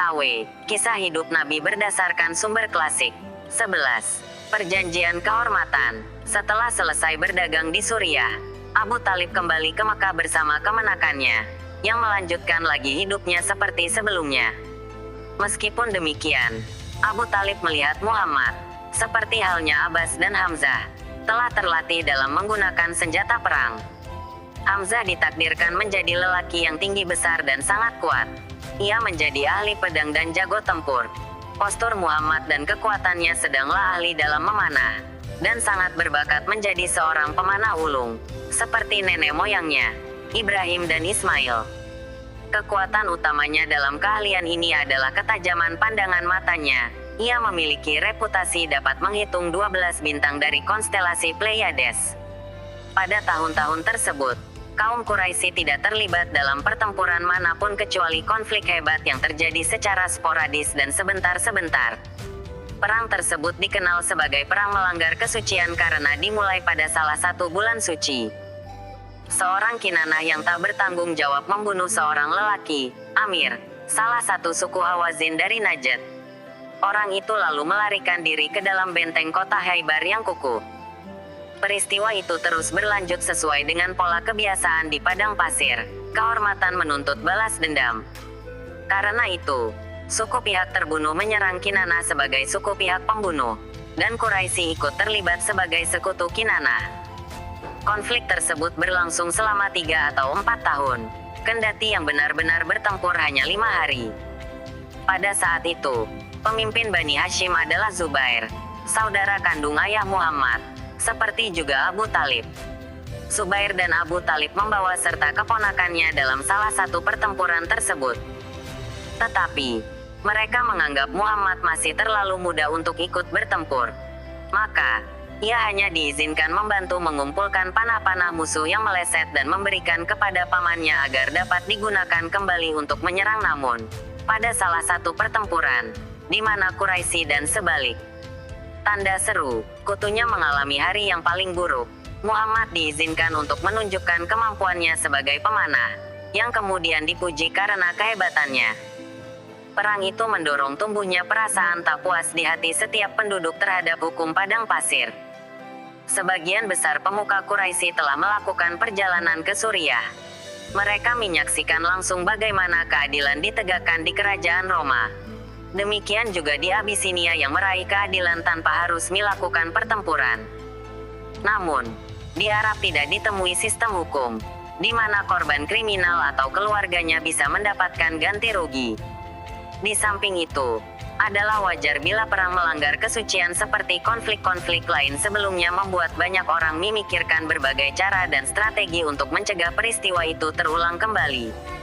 KW, Kisah Hidup Nabi berdasarkan sumber klasik. 11. Perjanjian Kehormatan. Setelah selesai berdagang di Suriah, Abu Talib kembali ke Mekah bersama kemenakannya, yang melanjutkan lagi hidupnya seperti sebelumnya. Meskipun demikian, Abu Talib melihat Muhammad, seperti halnya Abbas dan Hamzah, telah terlatih dalam menggunakan senjata perang. Hamzah ditakdirkan menjadi lelaki yang tinggi besar dan sangat kuat. Ia menjadi ahli pedang dan jago tempur. Postur Muhammad dan kekuatannya sedanglah ahli dalam memanah, dan sangat berbakat menjadi seorang pemanah ulung, seperti nenek moyangnya, Ibrahim dan Ismail. Kekuatan utamanya dalam keahlian ini adalah ketajaman pandangan matanya. Ia memiliki reputasi dapat menghitung 12 bintang dari konstelasi Pleiades. Pada tahun-tahun tersebut, kaum Quraisy tidak terlibat dalam pertempuran manapun kecuali konflik hebat yang terjadi secara sporadis dan sebentar-sebentar. Perang tersebut dikenal sebagai perang melanggar kesucian karena dimulai pada salah satu bulan suci. Seorang Kinanah yang tak bertanggung jawab membunuh seorang lelaki, Amir, salah satu suku Hawazin dari Najd. Orang itu lalu melarikan diri ke dalam benteng kota Khaybar yang kukuh. Peristiwa itu terus berlanjut sesuai dengan pola kebiasaan di padang pasir. Kehormatan menuntut balas dendam. Karena itu, suku pihak terbunuh menyerang Kinanah sebagai suku pihak pembunuh, dan Quraisy ikut terlibat sebagai sekutu Kinanah. Konflik tersebut berlangsung selama 3 atau 4 tahun, kendati yang benar-benar bertempur hanya 5 hari. Pada saat itu, pemimpin Bani Hashim adalah Zubair, saudara kandung ayah Muhammad, seperti juga Abu Talib. Zubair dan Abu Talib membawa serta keponakannya dalam salah satu pertempuran tersebut. Tetapi, mereka menganggap Muhammad masih terlalu muda untuk ikut bertempur. Maka, ia hanya diizinkan membantu mengumpulkan panah-panah musuh yang meleset dan memberikan kepada pamannya agar dapat digunakan kembali untuk menyerang. Namun, pada salah satu pertempuran, di mana Quraisy dan sebalik, tanda seru, kutunya mengalami hari yang paling buruk, Muhammad diizinkan untuk menunjukkan kemampuannya sebagai pemanah, yang kemudian dipuji karena kehebatannya. Perang itu mendorong tumbuhnya perasaan tak puas di hati setiap penduduk terhadap hukum padang pasir. Sebagian besar pemuka Quraisy telah melakukan perjalanan ke Suriah. Mereka menyaksikan langsung bagaimana keadilan ditegakkan di kerajaan Roma. Demikian juga di Abisinia yang meraih keadilan tanpa harus melakukan pertempuran. Namun, di Arab tidak ditemui sistem hukum, di mana korban kriminal atau keluarganya bisa mendapatkan ganti rugi. Di samping itu, adalah wajar bila perang melanggar kesucian seperti konflik-konflik lain sebelumnya membuat banyak orang memikirkan berbagai cara dan strategi untuk mencegah peristiwa itu terulang kembali.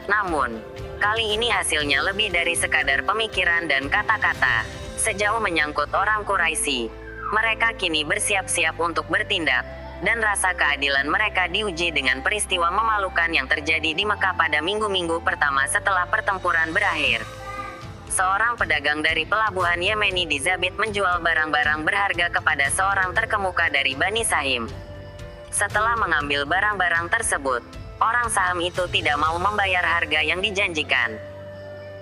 Namun, kali ini hasilnya lebih dari sekadar pemikiran dan kata-kata. Sejauh menyangkut orang Quraisy, mereka kini bersiap-siap untuk bertindak, dan rasa keadilan mereka diuji dengan peristiwa memalukan yang terjadi di Mekah pada minggu-minggu pertama setelah pertempuran berakhir. Seorang pedagang dari pelabuhan Yemeni di Zabit menjual barang-barang berharga kepada seorang terkemuka dari Bani Sahim. Setelah mengambil barang-barang tersebut, orang saham itu tidak mau membayar harga yang dijanjikan.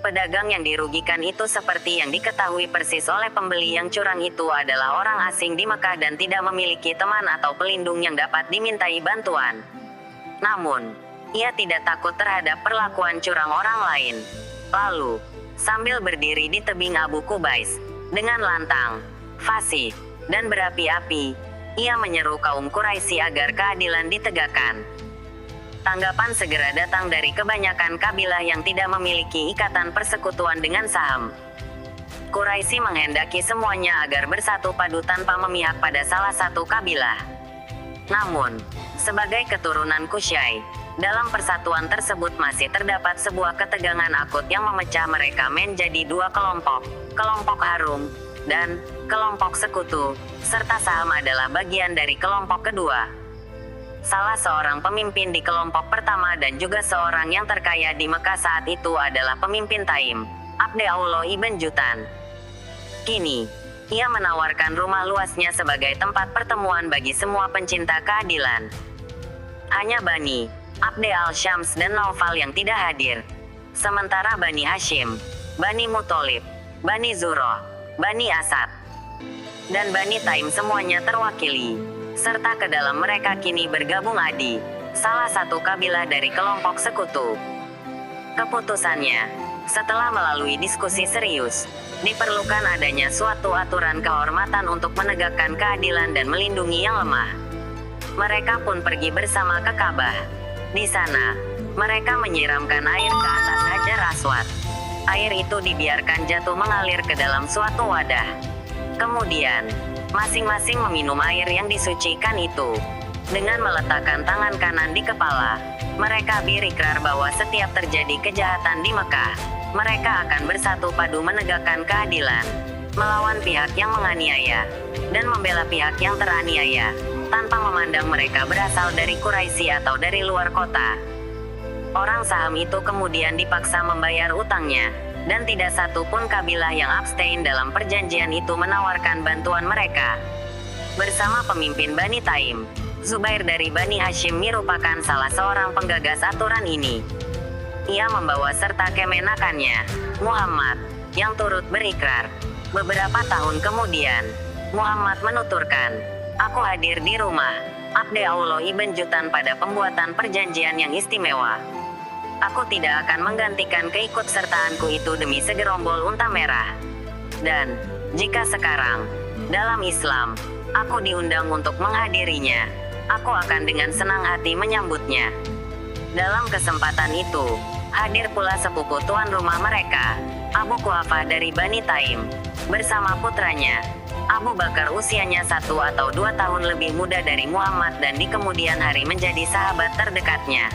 Pedagang yang dirugikan itu seperti yang diketahui persis oleh pembeli yang curang itu adalah orang asing di Mekah dan tidak memiliki teman atau pelindung yang dapat dimintai bantuan. Namun, ia tidak takut terhadap perlakuan curang orang lain. Lalu, sambil berdiri di tebing Abu Qubais, dengan lantang, fasih, dan berapi-api, ia menyeru kaum Quraisy agar keadilan ditegakkan. Tanggapan segera datang dari kebanyakan kabilah yang tidak memiliki ikatan persekutuan dengan saham. Quraisy menghendaki semuanya agar bersatu padu tanpa memihak pada salah satu kabilah. Namun, sebagai keturunan Qushay, dalam persatuan tersebut masih terdapat sebuah ketegangan akut yang memecah mereka menjadi 2 kelompok, kelompok Harum, dan kelompok sekutu, serta saham adalah bagian dari kelompok kedua. Salah seorang pemimpin di kelompok pertama dan juga seorang yang terkaya di Mekah saat itu adalah pemimpin Taim, Abdullah ibn Jutan. Kini, ia menawarkan rumah luasnya sebagai tempat pertemuan bagi semua pencinta keadilan. Hanya Bani Abd al-Syams dan Naufal yang tidak hadir. Sementara Bani Hashim, Bani Muthalib, Bani Zuhroh, Bani Asad, dan Bani Taim semuanya terwakili. Serta ke dalam mereka kini bergabung Adi, salah satu kabilah dari kelompok sekutu. Keputusannya, setelah melalui diskusi serius, diperlukan adanya suatu aturan kehormatan untuk menegakkan keadilan dan melindungi yang lemah. Mereka pun pergi bersama ke Ka'bah. Di sana, mereka menyiramkan air ke atas Hajar Aswad. Air itu dibiarkan jatuh mengalir ke dalam suatu wadah. Kemudian, masing-masing meminum air yang disucikan itu. Dengan meletakkan tangan kanan di kepala, mereka berikrar bahwa setiap terjadi kejahatan di Mekah, mereka akan bersatu padu menegakkan keadilan, melawan pihak yang menganiaya, dan membela pihak yang teraniaya, tanpa memandang mereka berasal dari Quraisy atau dari luar kota. Orang saham itu kemudian dipaksa membayar utangnya, dan tidak satu pun kabilah yang abstain dalam perjanjian itu menawarkan bantuan mereka. Bersama pemimpin Bani Taim, Zubair dari Bani Hashim merupakan salah seorang penggagas aturan ini. Ia membawa serta kemenakannya, Muhammad, yang turut berikrar. Beberapa tahun kemudian, Muhammad menuturkan, "Aku hadir di rumah Abdullah ibn Jutan pada pembuatan perjanjian yang istimewa. Aku tidak akan menggantikan keikutsertaanku itu demi segerombol unta merah. Dan, jika sekarang, dalam Islam, aku diundang untuk menghadirinya, aku akan dengan senang hati menyambutnya." Dalam kesempatan itu, hadir pula sepupu tuan rumah mereka, Abu Quhafah dari Bani Taim, bersama putranya, Abu Bakar usianya 1 atau 2 tahun lebih muda dari Muhammad dan di kemudian hari menjadi sahabat terdekatnya.